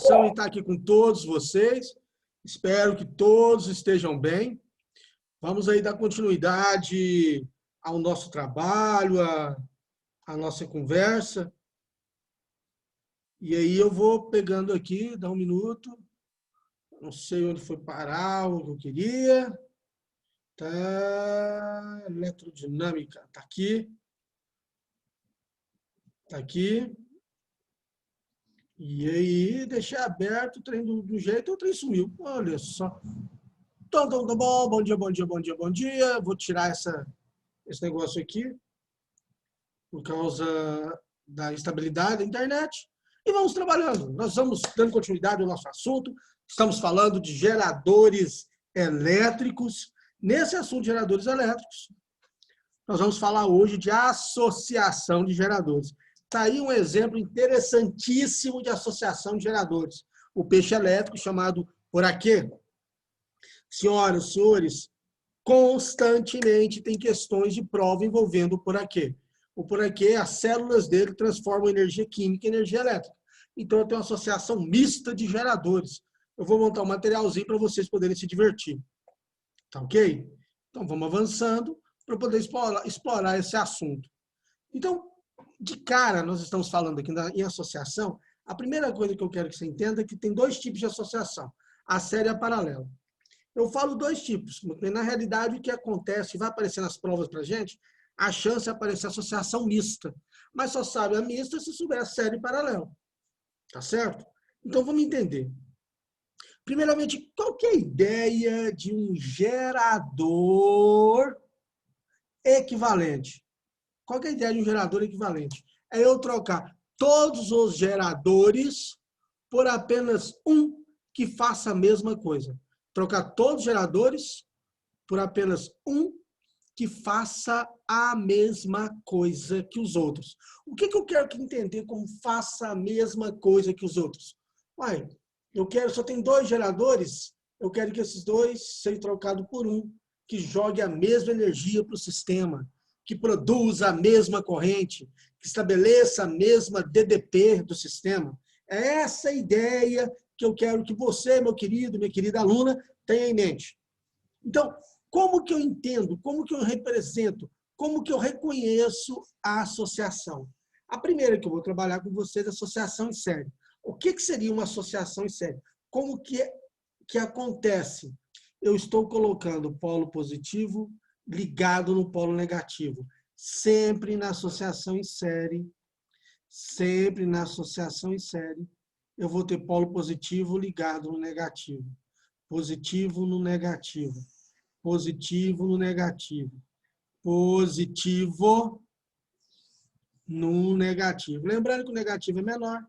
satisfação em estar aqui com todos vocês. Espero que todos estejam bem. Vamos aí dar continuidade ao nosso trabalho, à nossa conversa. E aí eu vou pegando aqui, dá um minuto. Não sei onde foi parar o que eu queria. Tá, eletrodinâmica, tá aqui. Tá aqui. E aí, deixei aberto o trem do jeito, o trem sumiu. Olha só. Então, tá bom. Bom dia, bom dia, bom dia, bom dia. Vou tirar esse negócio aqui, por causa da instabilidade da internet. E vamos trabalhando. Nós vamos dando continuidade ao nosso assunto. Estamos falando de geradores elétricos. Nesse assunto de geradores elétricos, nós vamos falar hoje de associação de geradores. Está aí um exemplo interessantíssimo de associação de geradores. O peixe elétrico chamado poraquê. Senhoras e senhores, constantemente tem questões de prova envolvendo o poraquê. O poraquê, as células dele transformam energia química em energia elétrica. Então, eu tenho uma associação mista de geradores. Eu vou montar um materialzinho para vocês poderem se divertir. Tá ok? Então, vamos avançando para poder explorar esse assunto. Então, de cara, nós estamos falando aqui em associação. A primeira coisa que eu quero que você entenda é que tem dois tipos de associação, a série e a paralela. Eu falo dois tipos, porque na realidade o que acontece, vai aparecer nas provas para a gente, a chance de aparecer associação mista. Mas só sabe a mista se souber a série e paralela. Tá certo? Então vamos entender. Primeiramente, qual que é a ideia de um gerador equivalente? Qual que é a ideia de um gerador equivalente? É eu trocar todos os geradores por apenas um que faça a mesma coisa. Trocar todos os geradores por apenas um que faça a mesma coisa que os outros. O que eu quero entender como faça a mesma coisa que os outros? Uai, só tem dois geradores, eu quero que esses dois sejam trocados por um que jogue a mesma energia para o sistema, que produza a mesma corrente, que estabeleça a mesma DDP do sistema. É essa a ideia que eu quero que você, meu querido, minha querida aluna, tenha em mente. Então, como que eu entendo, como que eu represento, como que eu reconheço a associação? A primeira que eu vou trabalhar com vocês é a associação em série. O que seria uma associação em série? Como que acontece? Eu estou colocando o polo positivo ligado no polo negativo. Sempre na associação em série, eu vou ter polo positivo ligado no negativo. Positivo no negativo. Positivo no negativo. Positivo no negativo. Lembrando que o negativo é menor,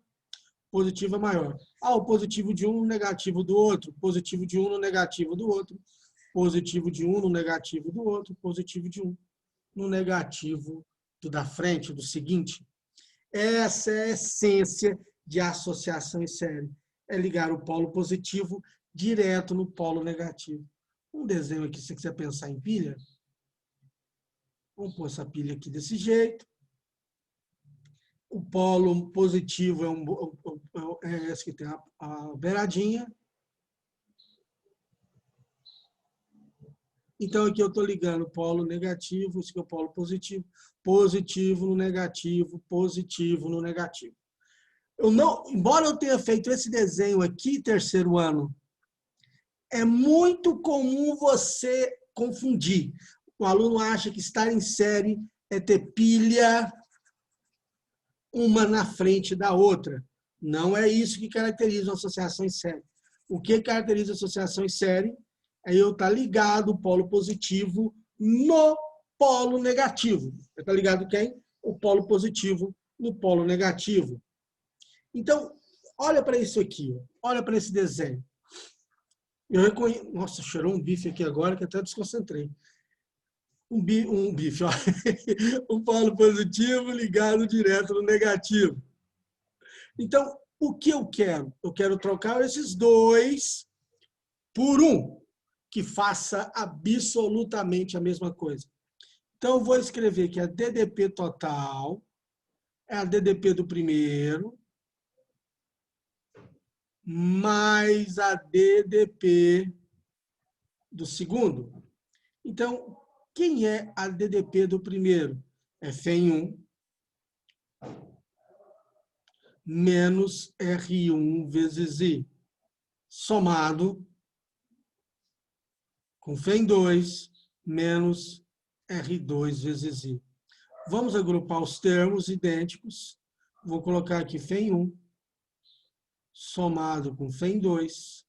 positivo é maior. O positivo de um no negativo do outro. Positivo de um no negativo do outro. Positivo de um no negativo do outro. Positivo de um no negativo do da frente, do seguinte. Essa é a essência de associação em série. É ligar o polo positivo direto no polo negativo. Um desenho aqui, se você quiser pensar em pilha. Vamos pôr essa pilha aqui desse jeito. O polo positivo é esse que tem a beiradinha. Então, aqui eu estou ligando o polo negativo, esse aqui é o polo positivo, positivo no negativo, positivo no negativo. Embora eu tenha feito esse desenho aqui, terceiro ano, é muito comum você confundir. O aluno acha que estar em série é ter pilha uma na frente da outra. Não é isso que caracteriza uma associação em série. O que caracteriza a associação em série é eu estar ligado o polo positivo no polo negativo. Está ligado quem? O polo positivo no polo negativo. Então, olha para isso aqui. Olha para esse desenho. Eu reconheço... Nossa, cheirou um bife aqui agora que até desconcentrei. Um bife, ó. Um polo positivo ligado direto no negativo. Então, o que eu quero? Eu quero trocar esses dois por um que faça absolutamente a mesma coisa. Então, eu vou escrever que a DDP total é a DDP do primeiro mais a DDP do segundo. Então, quem é a DDP do primeiro? É FEM1 menos R1 vezes I, somado com FEM2 menos R2 vezes I. Vamos agrupar os termos idênticos. Vou colocar aqui FEM1 somado com FEM2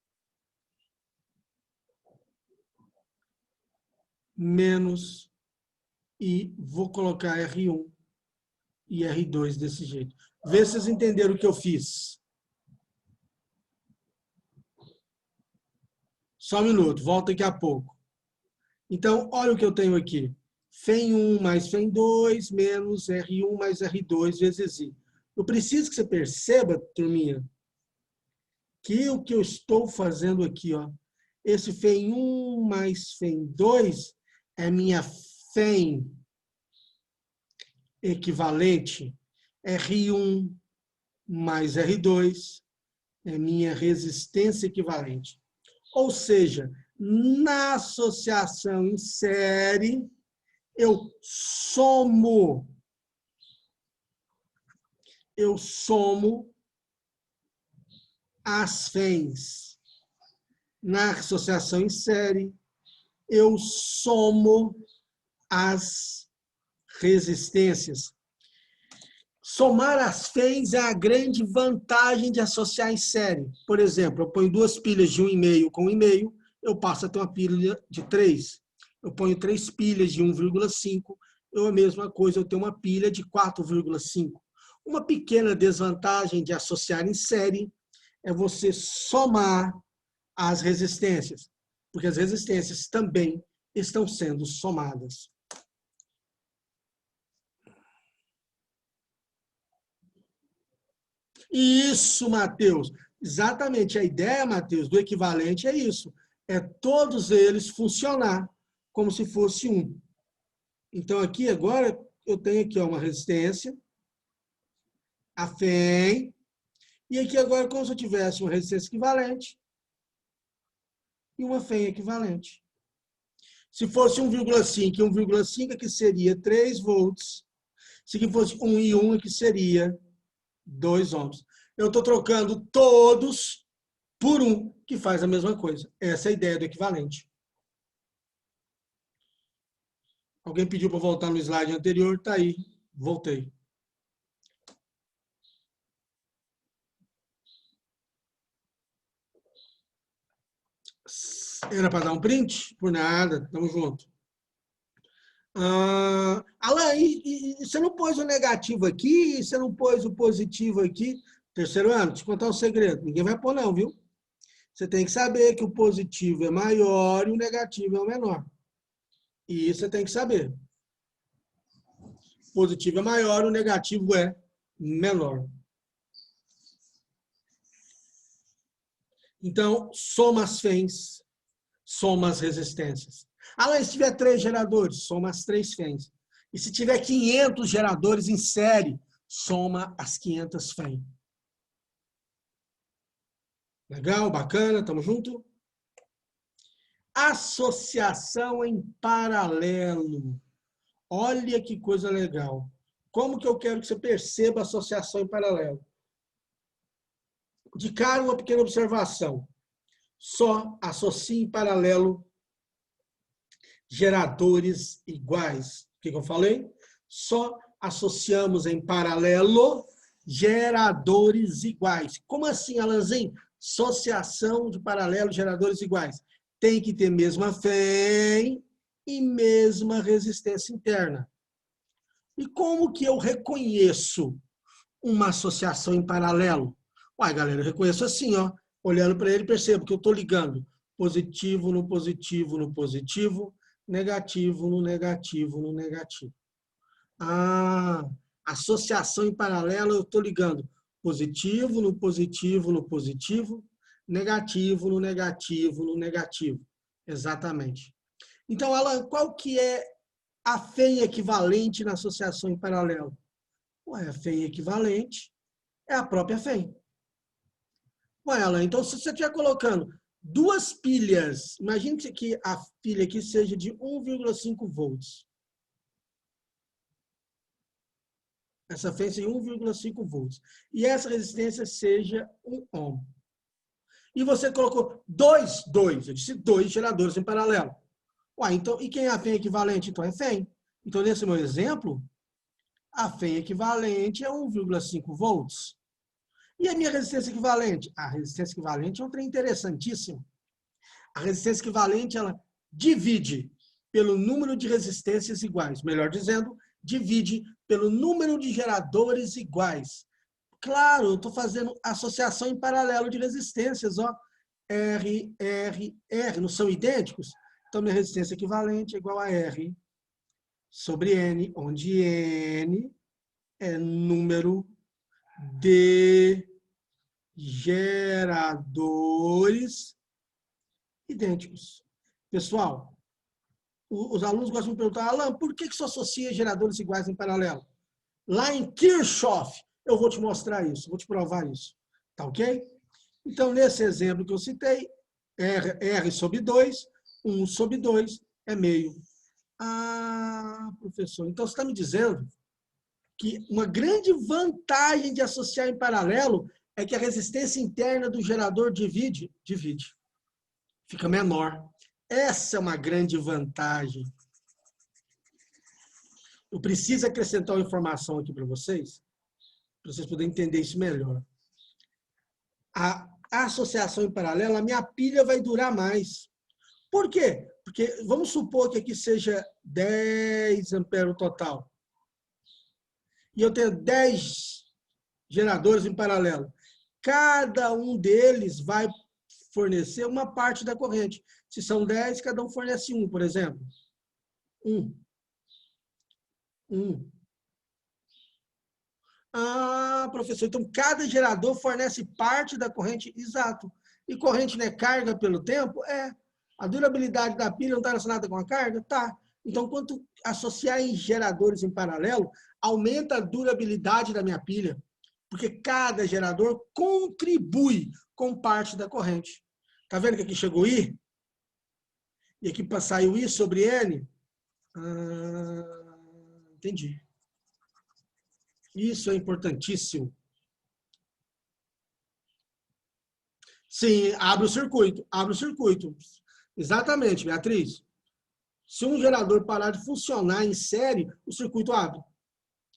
menos, e vou colocar R1 e R2 desse jeito. Vê se vocês entenderam o que eu fiz. Só um minuto, volto daqui a pouco. Então, olha o que eu tenho aqui. FEM1 mais FEM2 menos R1 mais R2 vezes I. Eu preciso que você perceba, turminha, que o que eu estou fazendo aqui, ó, esse FEM1 mais FEM2 é minha FEM equivalente, R1 mais R2 é minha resistência equivalente. Ou seja, na associação em série, eu somo as FEMs. Na associação em série, eu somo as resistências. Somar as FEMs é a grande vantagem de associar em série. Por exemplo, eu ponho duas pilhas de 1,5 com 1,5, eu passo a ter uma pilha de 3. Eu ponho 3 pilhas de 1,5, a mesma coisa, eu tenho uma pilha de 4,5. Uma pequena desvantagem de associar em série é você somar as resistências, porque as resistências também estão sendo somadas. Isso, Mateus. Exatamente. A ideia, Mateus, do equivalente é isso. É todos eles funcionar como se fosse um. Então, aqui agora, eu tenho aqui ó, uma resistência, a FEM, e aqui agora, como se eu tivesse uma resistência equivalente e uma FEM equivalente. Se fosse 1,5 e 1,5, aqui seria 3 volts. Se aqui fosse 1 e 1, aqui seria 2 ohms. Eu estou trocando todos por um, que faz a mesma coisa. Essa é a ideia do equivalente. Alguém pediu para voltar no slide anterior, está aí. Voltei. Era para dar um print? Por nada, tamo junto. Alan, e você não pôs o negativo aqui? Você não pôs o positivo aqui? Terceiro ano, te contar um segredo. Ninguém vai pôr não, viu? Você tem que saber que o positivo é maior e o negativo é o menor. E isso você tem que saber. O positivo é maior, o negativo é menor. Então, soma as FEMs, soma as resistências. Alan, se tiver 3 geradores, soma as 3 FEMs. E se tiver 500 geradores em série, soma as 500 FEMs. Legal, bacana, tamo junto? Associação em paralelo. Olha que coisa legal. Como que eu quero que você perceba a associação em paralelo? De cara, uma pequena observação. Só associe em paralelo geradores iguais. O que eu falei? Só associamos em paralelo geradores iguais. Como assim, Alanzinho? Associação de paralelo geradores iguais. Tem que ter mesma FEM e mesma resistência interna. E como que eu reconheço uma associação em paralelo? Uai, galera, eu reconheço assim, ó. Olhando para ele, percebo que eu estou ligando positivo no positivo no positivo, negativo no negativo no negativo. Associação em paralelo, eu estou ligando positivo no positivo no positivo, negativo no negativo no negativo. Exatamente. Então, Alan, qual que é a FEM equivalente na associação em paralelo? Ué, a FEM equivalente é a própria FEM. Ué, Alan, então se você estiver colocando duas pilhas, imagine que a pilha aqui seja de 1,5 volts. Essa fênix em 1,5 volts. E essa resistência seja 1 ohm. E você colocou eu disse dois geradores em paralelo. Ué, então, e quem é a fênix equivalente? Então é FEM. Então, nesse meu exemplo, a fênix equivalente é 1,5 volts. E a minha resistência equivalente? A resistência equivalente é um trem interessantíssimo. A resistência equivalente, ela divide pelo número de resistências iguais. Melhor dizendo, divide pelo número de geradores iguais. Claro, eu estou fazendo associação em paralelo de resistências, ó. R, R, R, não são idênticos? Então, minha resistência equivalente é igual a R sobre N, onde N é número de geradores idênticos. Pessoal, os alunos gostam de perguntar, Alan, por que isso associa geradores iguais em paralelo? Lá em Kirchhoff, eu vou te mostrar isso, vou te provar isso. Tá ok? Então, nesse exemplo que eu citei, R sobre 2, 1 sobre 2 é meio. Ah, professor, então você está me dizendo que uma grande vantagem de associar em paralelo é que a resistência interna do gerador divide. Fica menor. Essa é uma grande vantagem. Eu preciso acrescentar uma informação aqui para vocês poderem entender isso melhor. A associação em paralelo, a minha pilha vai durar mais. Por quê? Porque vamos supor que aqui seja 10 amperes o total. E eu tenho 10 geradores em paralelo. Cada um deles vai fornecer uma parte da corrente. Se são 10, cada um fornece um, por exemplo. Um. Ah, professor, então cada gerador fornece parte da corrente, exato. E corrente não é carga pelo tempo? É. A durabilidade da pilha não está relacionada com a carga? Tá. Então, quanto associar em geradores em paralelo, aumenta a durabilidade da minha pilha, porque cada gerador contribui com parte da corrente. Tá vendo que aqui chegou I? E aqui saiu I sobre N? Entendi. Isso é importantíssimo. Sim, abre o circuito, abre o circuito. Exatamente, Beatriz. Se um gerador parar de funcionar em série, o circuito abre.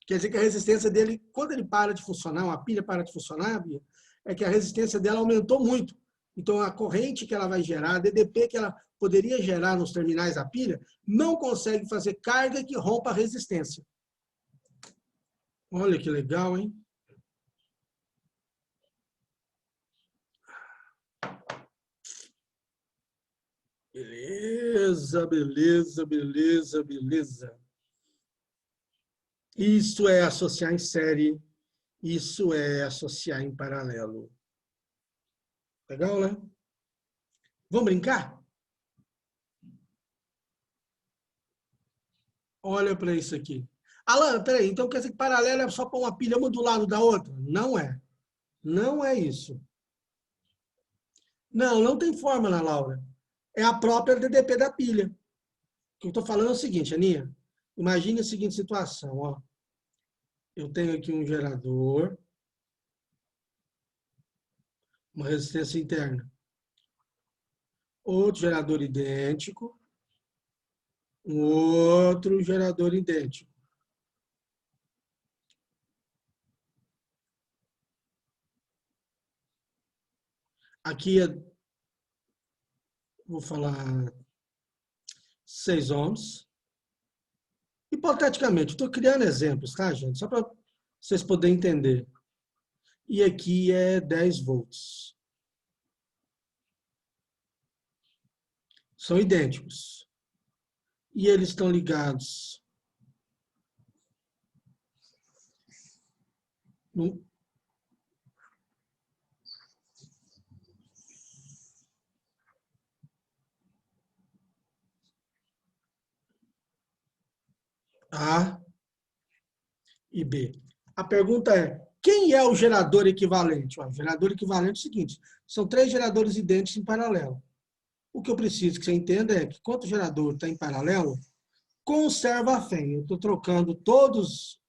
Quer dizer que a resistência dele, quando ele para de funcionar, uma pilha para de funcionar, Bia, é que a resistência dela aumentou muito. Então, a corrente que ela vai gerar, a DDP que ela poderia gerar nos terminais da pilha, não consegue fazer carga que rompa a resistência. Olha que legal, hein? Beleza, beleza, beleza, beleza. Isso é associar em série, isso é associar em paralelo. Legal, né? Vamos brincar? Olha para isso aqui. Alan, peraí, então quer dizer que paralelo é só pôr uma pilha uma do lado da outra? Não é. Não é isso. Não, não tem fórmula, Laura. É a própria DDP da pilha. O que eu estou falando é o seguinte, Aninha. Imagine a seguinte situação, ó. Eu tenho aqui um gerador, uma resistência interna. Outro gerador idêntico, um outro gerador idêntico. Aqui vou falar 6 ohms. Hipoteticamente, estou criando exemplos, tá, gente? Só para vocês poderem entender. E aqui é 10 volts. São idênticos. E eles estão ligados no A e B. A pergunta é, quem é o gerador equivalente? O gerador equivalente é o seguinte, são 3 geradores idênticos em paralelo. O que eu preciso que você entenda é que quando o gerador está em paralelo, conserva a FEM. Eu estou trocando todos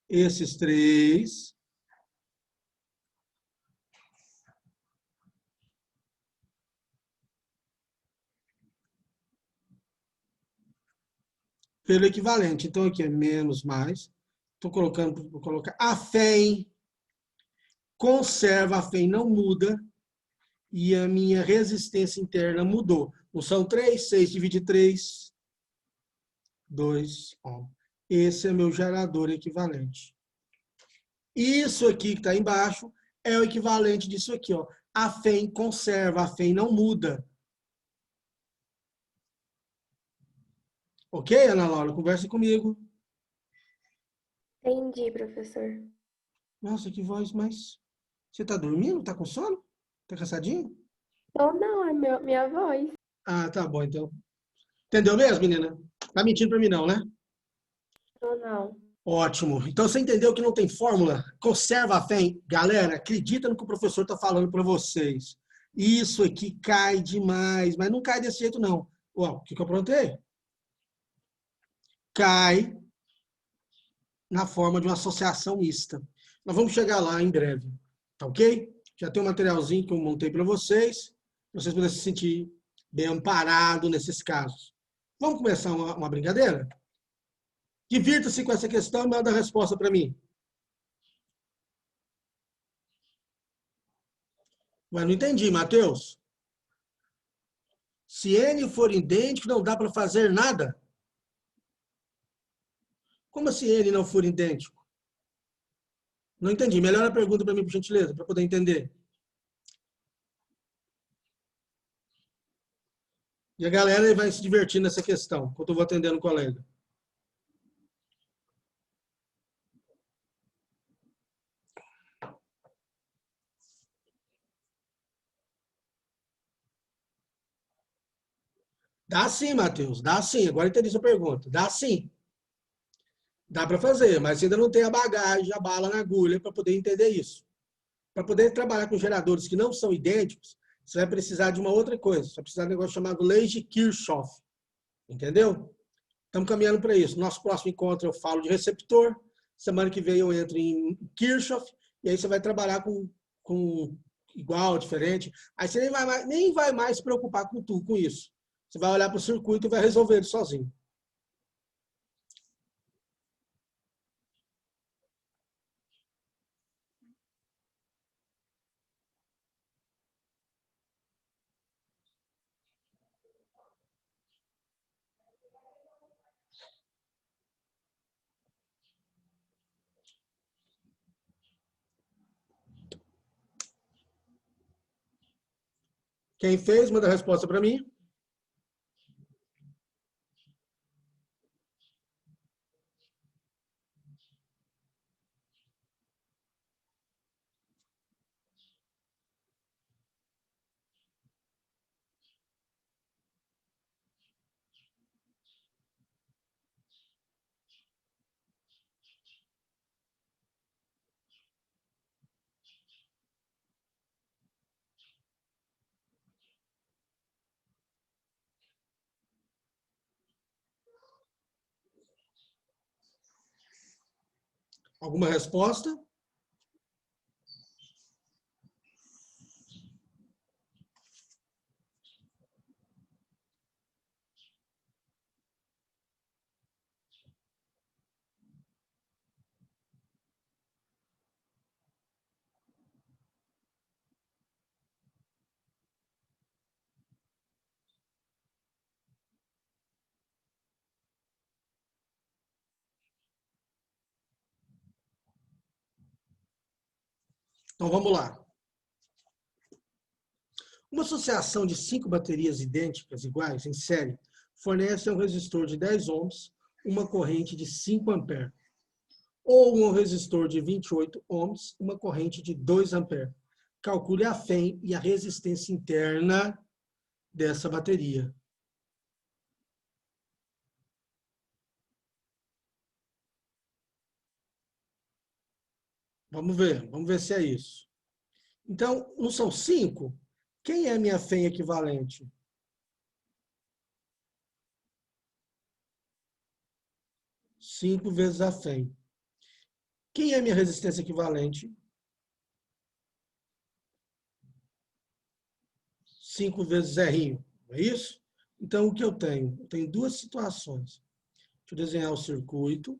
esses 3 pelo equivalente. Então, aqui é menos mais. Estou colocando, vou colocar a FEM, conserva a FEM, não muda, e a minha resistência interna mudou. Não são 3, 6 divide 3, 2 ohm. Esse é meu gerador equivalente. Isso aqui que está embaixo é o equivalente disso aqui. Ó. A FEM conserva, a FEM não muda. Ok, Ana Laura? Conversa comigo. Entendi, professor. Nossa, que voz mais... Você está dormindo? Está com sono? Está cansadinho? Ou não, é minha voz. Ah, tá bom, então. Entendeu mesmo, menina? Tá mentindo para mim não, né? Ou não. Ótimo. Então você entendeu que não tem fórmula? Conserva a fé. Galera, acredita no que o professor está falando para vocês. Isso aqui cai demais, mas não cai desse jeito, não. Ó, o que eu aprontei? Cai na forma de uma associação mista. Nós vamos chegar lá em breve, tá ok? Já tem um materialzinho que eu montei para vocês poderem se sentir bem amparados nesses casos. Vamos começar uma brincadeira? Divirta-se com essa questão e manda a resposta para mim. Mas não entendi, Matheus. Se N for idêntico, não dá para fazer nada? Como assim N não for idêntico? Não entendi. Melhora a pergunta para mim, por gentileza, para poder entender. E a galera vai se divertir nessa questão, enquanto eu vou atendendo o colega. Dá sim, Matheus, dá sim. Agora entendi sua pergunta. Dá sim. Dá para fazer, mas você ainda não tem a bagagem, a bala na agulha para poder entender isso. Para poder trabalhar com geradores que não são idênticos, você vai precisar de uma outra coisa. Você vai precisar de um negócio chamado lei de Kirchhoff. Entendeu? Estamos caminhando para isso. Nosso próximo encontro eu falo de receptor. Semana que vem eu entro em Kirchhoff. E aí você vai trabalhar com igual, diferente. Aí você nem vai mais se preocupar com isso. Você vai olhar para o circuito e vai resolver ele sozinho. Quem fez, manda a resposta para mim. Alguma resposta? Então vamos lá. Uma associação de 5 baterias idênticas, iguais, em série, fornece a um resistor de 10 ohms uma corrente de 5 amperes. Ou um resistor de 28 ohms, uma corrente de 2 amperes. Calcule a FEM e a resistência interna dessa bateria. Vamos ver se é isso. Então, não são 5? Quem é a minha FEM equivalente? 5 vezes a FEM. Quem é a minha resistência equivalente? 5 vezes R, não é isso? Então, o que eu tenho? Eu tenho duas situações. Deixa eu desenhar o circuito.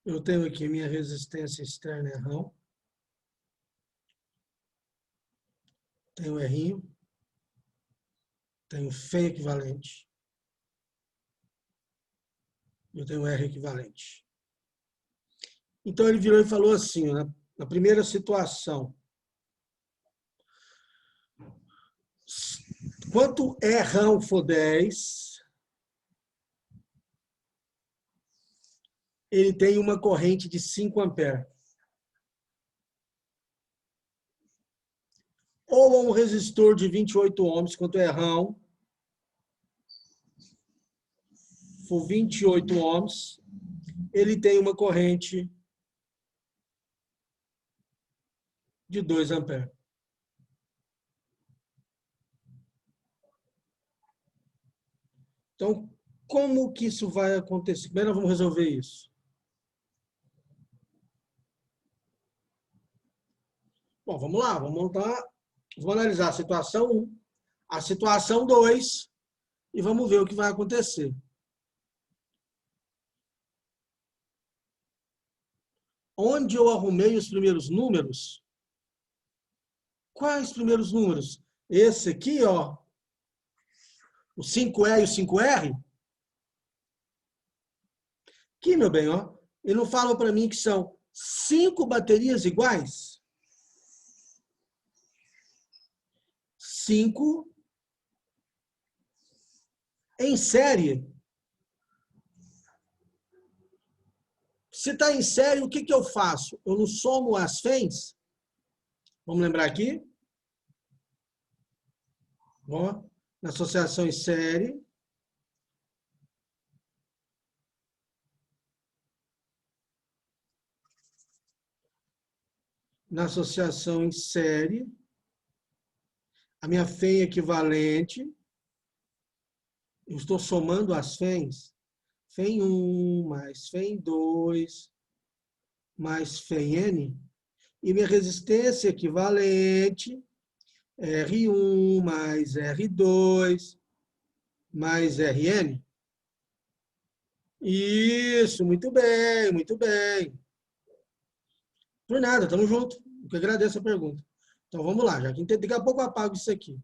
Eu tenho aqui minha resistência externa R, tenho R, tenho Φ equivalente, eu tenho R equivalente. Então ele virou e falou assim, né? Na primeira situação, quanto R for 10, ele tem uma corrente de 5 amperes. Ou um resistor de 28 ohms, quanto R for 28 ohms, ele tem uma corrente de 2 amperes. Então, como que isso vai acontecer? Como é que nós vamos resolver isso? Bom, vamos lá, vamos analisar a situação 1, a situação 2 e vamos ver o que vai acontecer. Onde eu arrumei os primeiros números? Quais primeiros números? Esse aqui, ó, o 5E e o 5R. Aqui, meu bem, ó, ele não fala para mim que são 5 baterias iguais? 5 em série. Se está em série, o que eu faço? Eu não somo as FEMs? Vamos lembrar aqui? Ó, na associação em série. Na associação em série, a minha FEM equivalente, eu estou somando as FEMs, FEM 1 mais FEM 2 mais FEM N, e minha resistência equivalente, R1 mais R2 mais Rn. Isso, muito bem, muito bem. Por nada, estamos juntos. Eu que agradeço a pergunta. Então vamos lá, já que daqui a pouco eu apago isso aqui.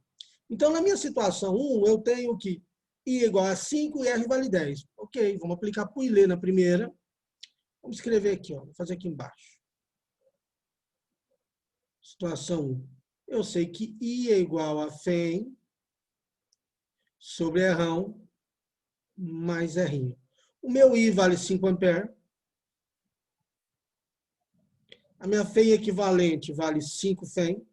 Então, na minha situação 1, eu tenho que I igual a 5 e R vale 10. Ok, vamos aplicar para o ILE na primeira. Vamos escrever aqui, ó, vou fazer aqui embaixo. Situação 1. Eu sei que I é igual a FEM sobre R mais R. O meu I vale 5 amperes. A minha FEM equivalente vale 5 FEM.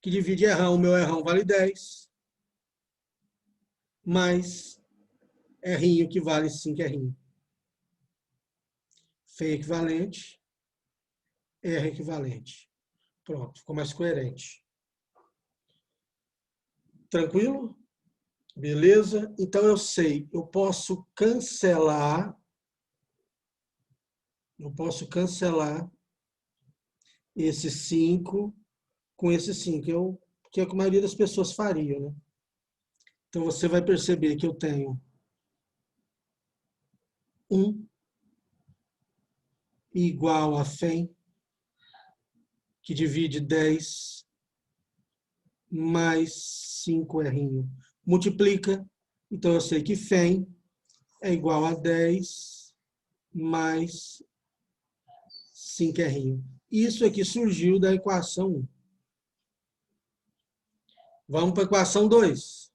Que divide R, o meu R vale 10. Mais R que vale 5R. FEM equivalente. R equivalente. Pronto, ficou mais coerente. Tranquilo? Beleza? Então eu sei, eu posso cancelar esse 5 com esse 5, que é o que a maioria das pessoas faria, né? Então você vai perceber que eu tenho 1 igual a FEM, que divide 10 mais 5R. Multiplica, então eu sei que FEM é igual a 10 mais 5R. Isso aqui surgiu da equação 1. Vamos para a equação 2.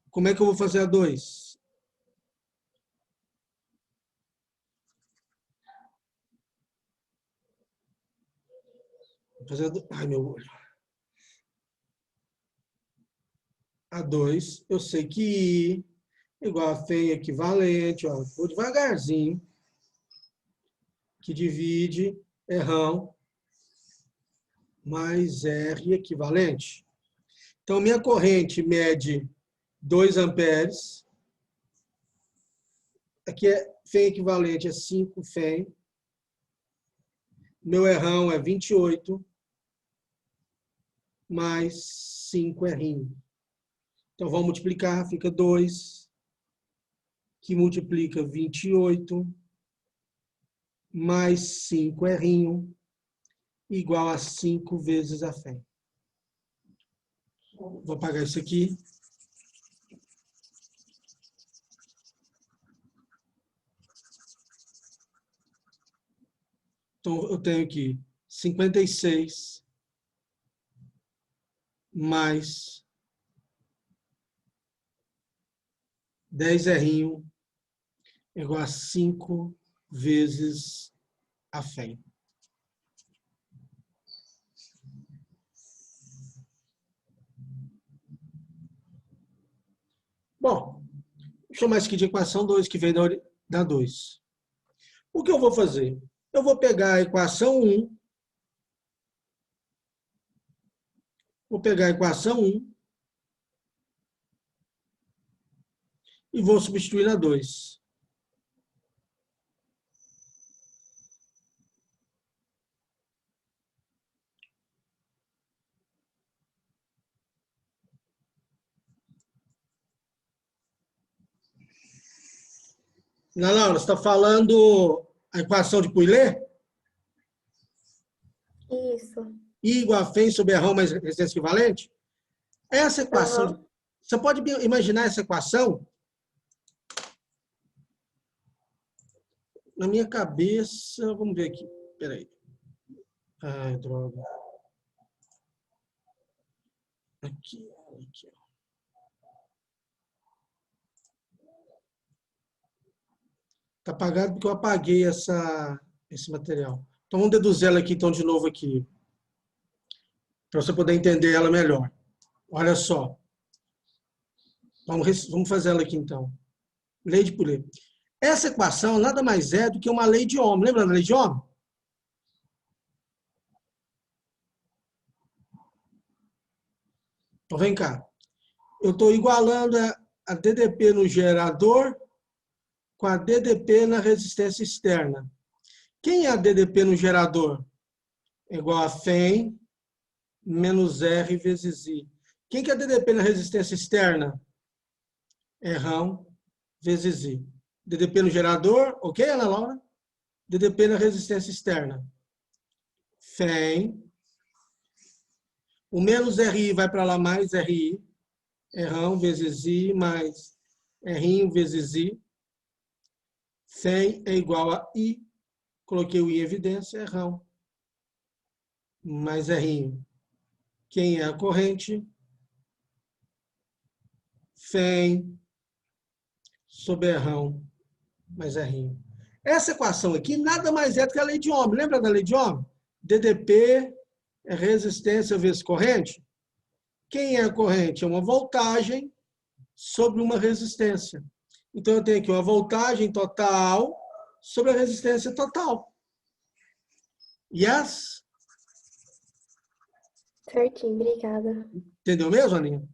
Como é que eu vou fazer a 2? Vou fazer ai, meu olho. A 2, eu sei que I igual a Φ equivalente, ó, vou devagarzinho, que divide Rão mais R equivalente. Então, minha corrente mede 2 amperes. Aqui Φ equivalente é 5 Φ. Meu Rão é 28 mais 5 R. Então, vamos multiplicar, fica 2, que multiplica 28 mais 5 R igual a 5 vezes a Φ. Vou apagar isso aqui. Então, eu tenho aqui 56 mais 10R igual a 5 vezes a Φ. Bom, vou chamar isso aqui de equação 2, que vem da 2. O que eu vou fazer? Eu vou pegar a equação 1, e vou substituir na 2. Ana Laura, você está falando a equação de Poilet? Isso. I igual a Φ sobre Rão mais resistência equivalente? Essa equação, Aham. você pode imaginar essa equação? Na minha cabeça, vamos ver aqui, peraí. Ai, droga. Aqui. Está apagado porque eu apaguei esse material. Então, vamos deduzir ela aqui, então, de novo aqui, para você poder entender ela melhor. Olha só. Vamos fazer ela aqui, então. Lei de Poilet. Essa equação nada mais é do que uma lei de Ohm. Lembra da lei de Ohm? Então, vem cá. Eu estou igualando a DDP no gerador com a DDP na resistência externa. Quem é a DDP no gerador? É igual a Φ menos R vezes I. Quem que é a DDP na resistência externa? É Rão vezes I. DDP no gerador, ok, Ana Laura? DDP na resistência externa. Φ. O menos RI vai para lá mais RI. É Rão vezes I mais R vezes I. Φ é igual a I. Coloquei o I em evidência, é Rão. Mais R. Quem é a corrente? Φ sobre Rão mais R. Essa equação aqui nada mais é do que a lei de Ohm. Lembra da lei de Ohm? DDP é resistência vezes corrente. Quem é a corrente? É uma voltagem sobre uma resistência. Então, eu tenho aqui uma voltagem total sobre a resistência total. Yes? Certinho, obrigada. Entendeu mesmo, Aninha?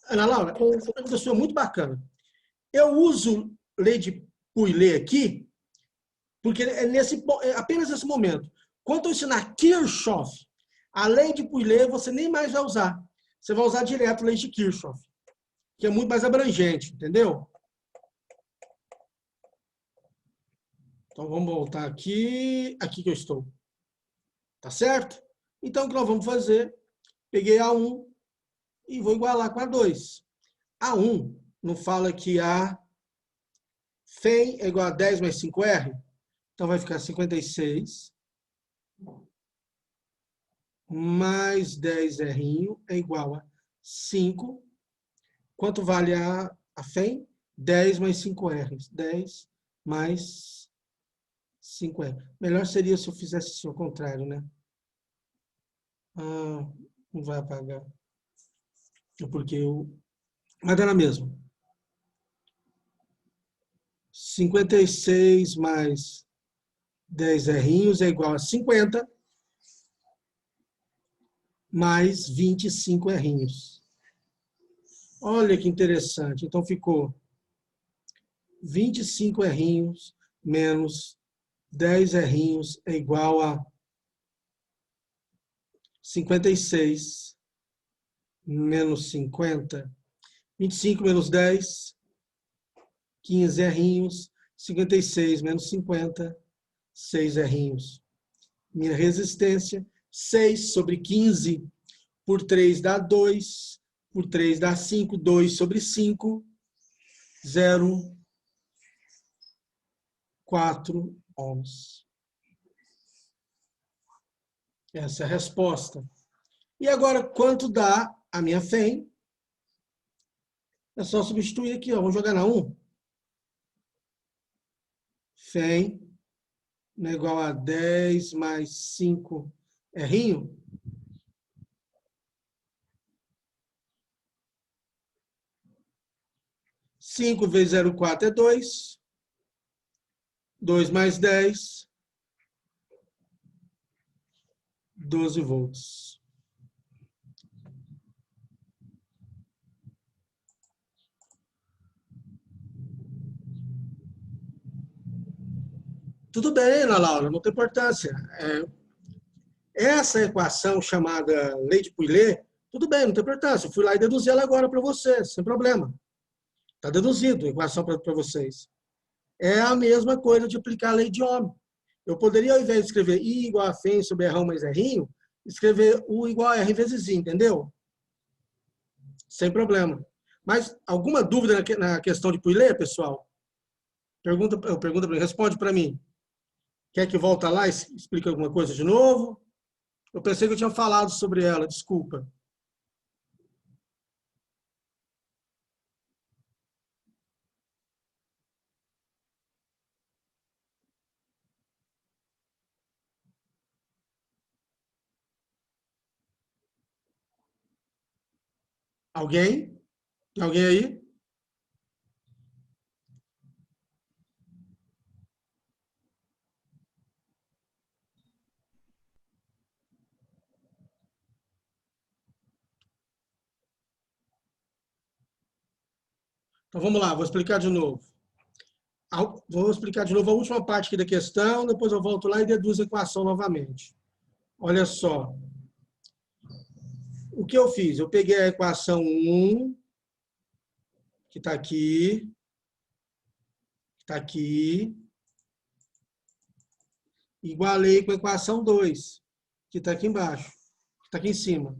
Ana Laura, Entendi. essa pergunta sua é muito bacana. Eu uso lei de Poilet aqui, porque é apenas nesse momento. Quando eu ensinar Kirchhoff, a lei de Poilet você nem mais vai usar. Você vai usar direto a lei de Kirchhoff, que é muito mais abrangente, entendeu? Então, vamos voltar aqui. Aqui que eu estou. Tá certo? Então, o que nós vamos fazer? Peguei a 1 e vou igualar com a 2. A 1 não fala que a Φ é igual a 10 mais 5R? Então, vai ficar 56 mais 10R é igual a 5. Quanto vale a FEM? 10 mais 5R. 10 mais 5R. Melhor seria se eu fizesse isso ao contrário, né? Ah, não vai apagar. É porque eu... Mas dá na mesma. 56 mais 10 errinhos é igual a 50 mais 25 errinhos. Olha que interessante. Então ficou 25 errinhos menos 10 errinhos é igual a 56 menos 50. 25 menos 10, 15 errinhos. 56 menos 50, 6 errinhos. Minha resistência, 6 sobre 15 por 3 dá 2, por 3 dá 5, 2 sobre 5, 0,4 ohms. Essa é a resposta. E agora, quanto dá a minha FEM? É só substituir aqui, ó. Vamos jogar na 1. FEM é igual a 10 mais 5 errinho. 5 vezes 0,4 é 2. 2 mais 10, 12 volts. Tudo bem, Ana Laura, não tem importância. Essa equação chamada lei de Pouillet, tudo bem, não tem importância. Eu fui lá e deduzi ela agora para você, sem problema. Está deduzido a equação para vocês. É a mesma coisa de aplicar a lei de Ohm. Eu poderia, ao invés de escrever I igual a FEM sobre R1 mais R'inho, escrever U igual a R vezes I, entendeu? Sem problema. Mas alguma dúvida na questão de Pouillet, pessoal? Pergunta para mim, responde para mim. Quer que volta lá e explique alguma coisa de novo? Eu pensei que eu tinha falado sobre ela, desculpa. Alguém? Tem alguém aí? Então vamos lá, vou explicar de novo. Vou explicar de novo a última parte aqui da questão, depois eu volto lá e deduzo a equação novamente. Olha só. O que eu fiz? Eu peguei a equação 1, que está aqui, igualei com a equação 2, que está aqui embaixo, que está aqui em cima.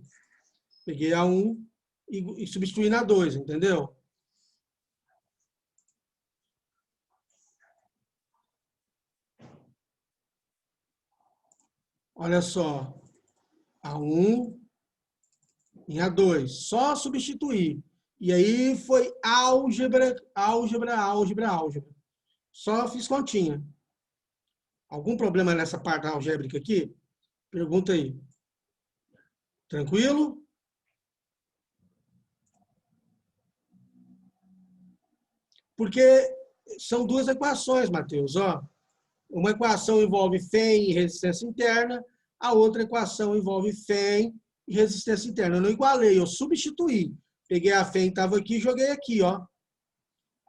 Peguei a 1 e substituí na 2, entendeu? Olha só, a 1 em A2, só substituir. E aí foi álgebra. Só fiz continha. Algum problema nessa parte algébrica aqui? Pergunta aí. Tranquilo? Porque são duas equações, Matheus. Ó. Uma equação envolve FEM e resistência interna, a outra equação envolve FEM e resistência interna. Eu não igualei, eu substituí. Peguei a FEM, estava aqui e joguei aqui, ó.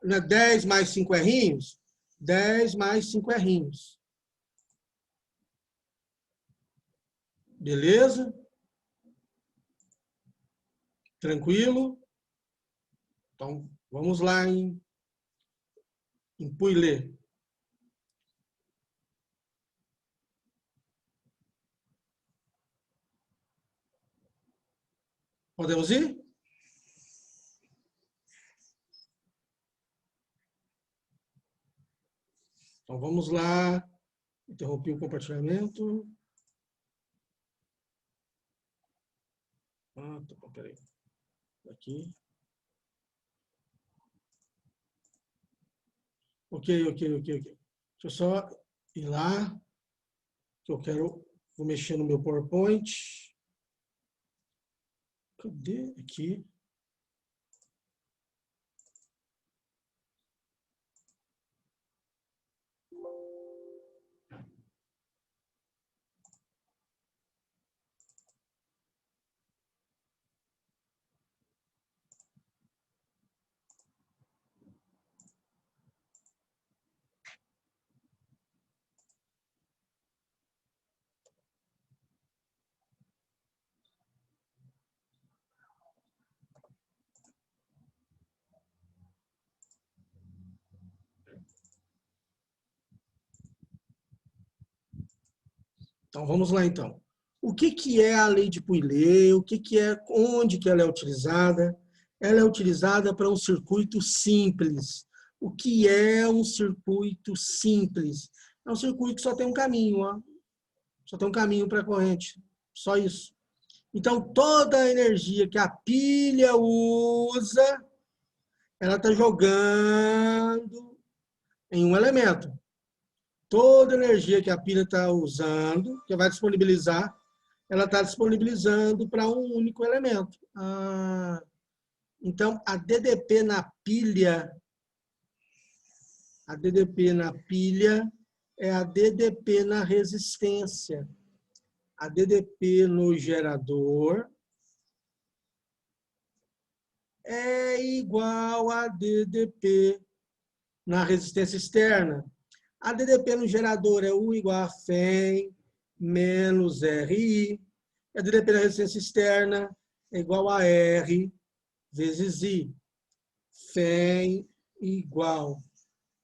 10 mais 5 errinhos? 10 mais 5 errinhos. Beleza? Tranquilo? Então, vamos lá em Pouillet. Podemos ir? Então, vamos lá. Interrompi o compartilhamento. Ah, tá bom, peraí. Aqui. Ok. Deixa eu só ir lá, que eu quero... Vou mexer no meu PowerPoint. Cadê? Aqui. Então, vamos lá, então. O que é a lei de Pouillet? Onde que ela é utilizada? Ela é utilizada para um circuito simples. O que é um circuito simples? É um circuito que só tem um caminho, ó. Só tem um caminho para a corrente. Só isso. Então, toda a energia que a pilha usa, ela está jogando em um elemento. Toda a energia que a pilha está usando, que vai disponibilizar, ela está disponibilizando para um único elemento. Então, a DDP na pilha é a DDP na resistência. A DDP no gerador é igual a DDP na resistência externa. A DDP no gerador é U igual a FEM menos RI. A DDP na resistência externa é igual a R vezes I. FEM igual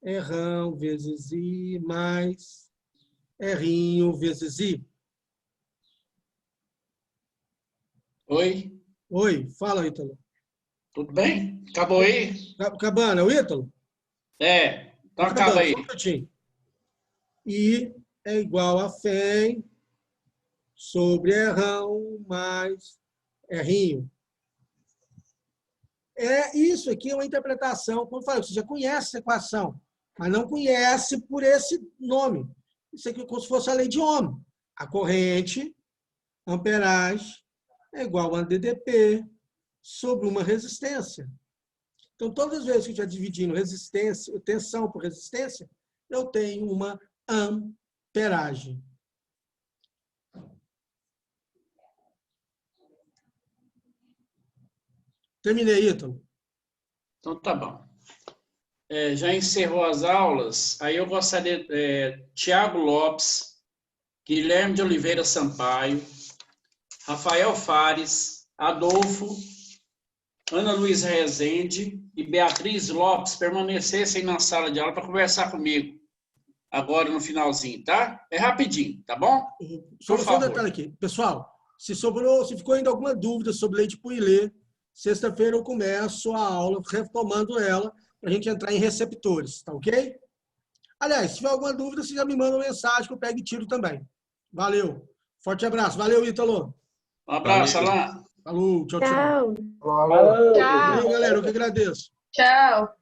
Rão vezes I mais Rinho vezes I. Oi, Oi, fala, Ítalo. tudo bem? Acabou aí? Cabana, é o Ítalo? É, então acaba Cabana, aí. só um minutinho. I é igual a FEM sobre Rão mais Rinho. Isso aqui é uma interpretação, como eu falei, você já conhece essa equação, mas não conhece por esse nome. Isso aqui é como se fosse a lei de Ohm. A corrente, amperagem, é igual a DDP sobre uma resistência. Então, todas as vezes que eu estiver dividindo resistência, tensão por resistência, eu tenho uma amperagem. Terminei, Ítalo. Então tá bom. Já encerrou as aulas, aí eu gostaria, Tiago Lopes, Guilherme de Oliveira Sampaio, Rafael Fares, Adolfo, Ana Luísa Rezende e Beatriz Lopes permanecessem na sala de aula para conversar comigo, agora no finalzinho, tá? É rapidinho, tá bom? Só um detalhe aqui. Pessoal, se ficou ainda alguma dúvida sobre lei de Pouillet, sexta-feira eu começo a aula retomando ela para a gente entrar em receptores, tá ok? Aliás, se tiver alguma dúvida, você já me manda uma mensagem que eu pego e tiro também. Valeu. Forte abraço. Valeu, Ítalo. Um abraço, Alain. Falou. Tchau. Tchau. Valeu, galera. Eu que agradeço. Tchau.